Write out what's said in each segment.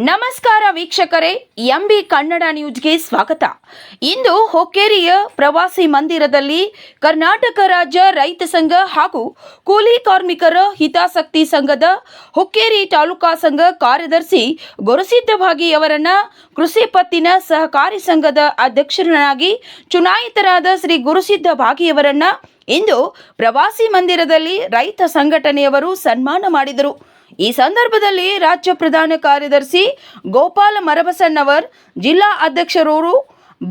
ನಮಸ್ಕಾರ ವೀಕ್ಷಕರೇ, ಎಂಬಿ ಕನ್ನಡ ನ್ಯೂಸ್ಗೆ ಸ್ವಾಗತ. ಇಂದು ಹೊಕ್ಕೇರಿಯ ಪ್ರವಾಸಿ ಮಂದಿರದಲ್ಲಿ ಕರ್ನಾಟಕ ರಾಜ್ಯ ರೈತ ಸಂಘ ಹಾಗೂ ಕೂಲಿ ಕಾರ್ಮಿಕರ ಹಿತಾಸಕ್ತಿ ಸಂಘದ ಹೊಕ್ಕೇರಿ ತಾಲೂಕಾ ಸಂಘ ಕಾರ್ಯದರ್ಶಿ ಗುರುಸಿದ್ದಭಾಗಿಯವರನ್ನ ಕೃಷಿ ಪತ್ತಿನ ಸಹಕಾರಿ ಸಂಘದ ಅಧ್ಯಕ್ಷರನ್ನಾಗಿ ಚುನಾಯಿತರಾದ ಶ್ರೀ ಗುರುಸಿದ್ದಭಾಗಿಯವರನ್ನ ಇಂದು ಪ್ರವಾಸಿ ಮಂದಿರದಲ್ಲಿ ರೈತ ಸಂಘಟನೆಯವರು ಸನ್ಮಾನ ಮಾಡಿದರು. ಈ ಸಂದರ್ಭದಲ್ಲಿ ರಾಜ್ಯ ಪ್ರಧಾನ ಕಾರ್ಯದರ್ಶಿ ಗೋಪಾಲ ಮರಬಸಣ್ಣವರ್, ಜಿಲ್ಲಾ ಅಧ್ಯಕ್ಷರು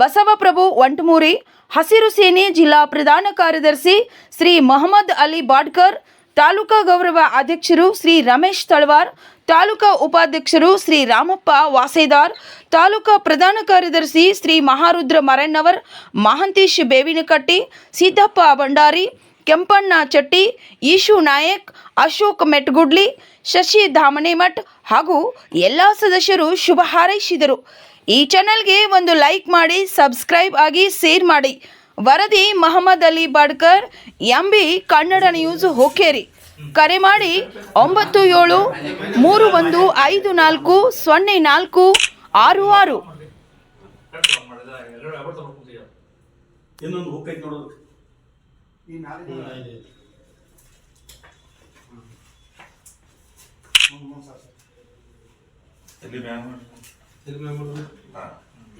ಬಸವಪ್ರಭು ವಂಟಮೂರಿ, ಹಸಿರು ಸೇನೆ ಜಿಲ್ಲಾ ಪ್ರಧಾನ ಕಾರ್ಯದರ್ಶಿ ಶ್ರೀ ಮೊಹಮ್ಮದ್ ಅಲಿ ಬಾಡ್ಕರ್, ತಾಲೂಕಾ ಗೌರವ ಅಧ್ಯಕ್ಷರು ಶ್ರೀ ರಮೇಶ್ ತಳವಾರ್, ತಾಲೂಕಾ ಉಪಾಧ್ಯಕ್ಷರು ಶ್ರೀ ರಾಮಪ್ಪ ವಾಸೇದಾರ್, ತಾಲೂಕಾ ಪ್ರಧಾನ ಕಾರ್ಯದರ್ಶಿ ಶ್ರೀ ಮಹಾರುದ್ರ ಮರಣ್ಣವರ್, ಮಹಂತೇಶ್ ಬೇವಿನಕಟ್ಟಿ, ಸಿದ್ದಪ್ಪ ಭಂಡಾರಿ, ಕೆಂಪಣ್ಣ ಚಟ್ಟಿ, ಈಶು ನಾಯಕ್, ಅಶೋಕ್ ಮೆಟ್ಗುಡ್ಲಿ, ಶಶಿ ಧಾಮನೆಮಠ್ ಹಾಗೂ ಎಲ್ಲ ಸದಸ್ಯರು ಶುಭ ಹಾರೈಸಿದರು. ಈ ಚಾನೆಲ್ಗೆ ಒಂದು ಲೈಕ್ ಮಾಡಿ, ಸಬ್ಸ್ಕ್ರೈಬ್ ಆಗಿ, ಶೇರ್ ಮಾಡಿ. ವರದಿ ಮೊಹಮ್ಮದ್ ಅಲಿ ಬಾಡ್ಕರ್, ಎಂಬಿ ಕನ್ನಡ ನ್ಯೂಸ್, ಹೊಕ್ಕೇರಿ. ಕರೆ ಮಾಡಿ 9731540466.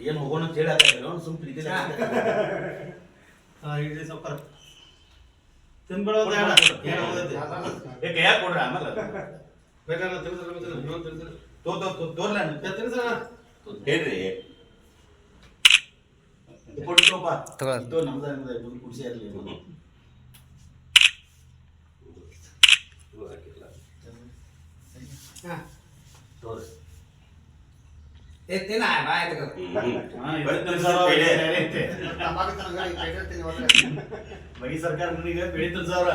ಏನು ಹೋಗೋಣ ಅಂತ ಹೇಳಿ ಹಾಕಿಲ್ಲ ಸುಮ್ಮನೆ ತಿನ್ಬಿಡೋದು ಯಾಕೆ ಯಾಕೆ ಕೊಡ್ರಿ ಆಮೇಲೆ ಬೇಕಾದ್ರೆ ತೋರ್ಲ ಹೇಳ್ರಿ ಕೊಡ್ತೋಪ ನಮ್ದು ಖುಷಿ ಇರಲಿ. ಬಗಿ ಸರ್ಕಾರ ಬೆಳೀತದ ಸಾವಿರ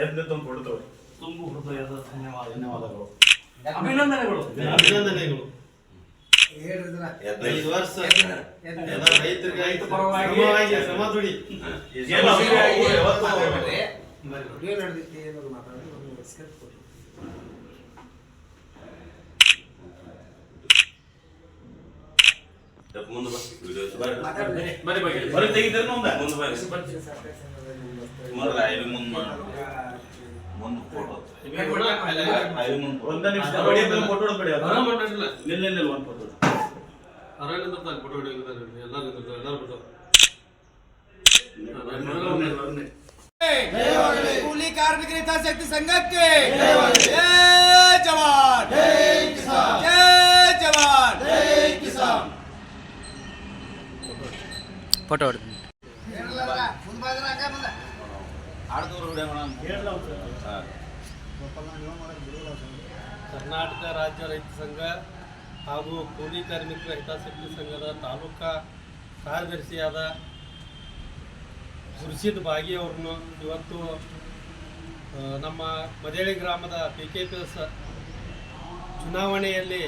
ಎದ್ದು ಕೊಡ್ತು ತುಂಬ ಹೃದಯದ ಧನ್ಯವಾದಗಳು, ಅಭಿನಂದನೆಗಳು. 5 ವರ್ಷ ರೈತರಿಗೆ ಶ್ರಮ ದುಡಿ ಬರೀ ತೆಗಿತಾರೆ ಮುಂದೆ ಕೂಲಿ ಕಾರ್ಮಿಕರ ಹಿತಾಸಕ್ತಿ ಸಂಘಕ್ಕೆ ಜೈ ಜವಾನ್, ಜೈ ಜವಾನ್, ಫೋಟೋ ಕರ್ನಾಟಕ ರಾಜ್ಯ ರೈತ ಸಂಘ ಹಾಗೂ ಕೂಲಿ ಕಾರ್ಮಿಕರ ಹಿತಾಸಕ್ತಿ ಸಂಘದ ತಾಲೂಕಾ ಕಾರ್ಯದರ್ಶಿಯಾದ ಗುರುಸಿದ್ ಭಾಗಿ ಅವ್ರನ್ನು ಇವತ್ತು ನಮ್ಮ ಮದೇಳಿ ಗ್ರಾಮದ PKPS ಚುನಾವಣೆಯಲ್ಲಿ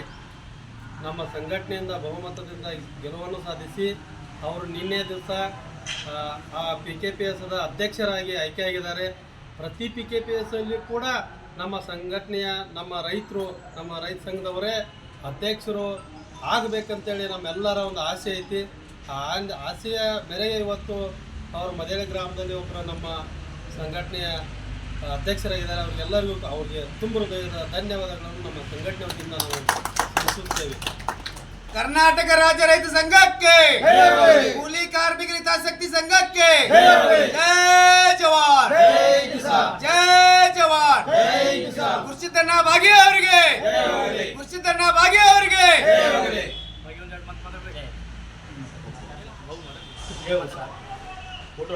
ನಮ್ಮ ಸಂಘಟನೆಯಿಂದ ಬಹುಮತದಿಂದ ಗೆಲುವನ್ನು ಸಾಧಿಸಿ ಅವರು ನಿನ್ನೆ ದಿವಸ ಆ PKPSದ ಅಧ್ಯಕ್ಷರಾಗಿ ಆಯ್ಕೆಯಾಗಿದ್ದಾರೆ. ಪ್ರತಿ PKPS ಅಲ್ಲಿ ಕೂಡ ನಮ್ಮ ಸಂಘಟನೆಯ ನಮ್ಮ ರೈತರು, ನಮ್ಮ ರೈತ ಸಂಘದವರೇ ಅಧ್ಯಕ್ಷರು ಆಗಬೇಕಂತೇಳಿ ನಮ್ಮೆಲ್ಲರ ಒಂದು ಆಸೆ ಐತಿ. ಆ ಆಸೆಯ ಮೇರೆಗೆ ಇವತ್ತು ಅವರು ಮದೇಳಿ ಗ್ರಾಮದಲ್ಲಿ ಒಬ್ಬರು ನಮ್ಮ ಸಂಘಟನೆಯ ಅಧ್ಯಕ್ಷರಾಗಿದ್ದಾರೆ. ಅವ್ರಿಗೆಲ್ಲರಿಗೂ ಅವ್ರಿಗೆ ತುಂಬ ಹೃದಯದ ಧನ್ಯವಾದಗಳನ್ನು ನಮ್ಮ ಸಂಘಟನೆ ವತಿಯಿಂದ ನಾವು ತಿಳಿಸುತ್ತೇವೆ. ಕರ್ನಾಟಕ ರಾಜ್ಯ ರೈತ ಸಂಘಕ್ಕೆ, ಕೂಲಿ ಕಾರ್ಮಿಕರ ಹಿತಾಸಕ್ತಿ ಸಂಘಕ್ಕೆ ಜೈ ಜವಾನ್, ಜೈ ಜವಾನ್. ಗುರುಸಿದ್ದಣ್ಣ ಭಾಗಿ ಅವರಿಗೆ, ಗುರುಸಿದ್ದಣ್ಣ ಭಾಗಿ ಅವರಿಗೆ. ಫೋಟೋ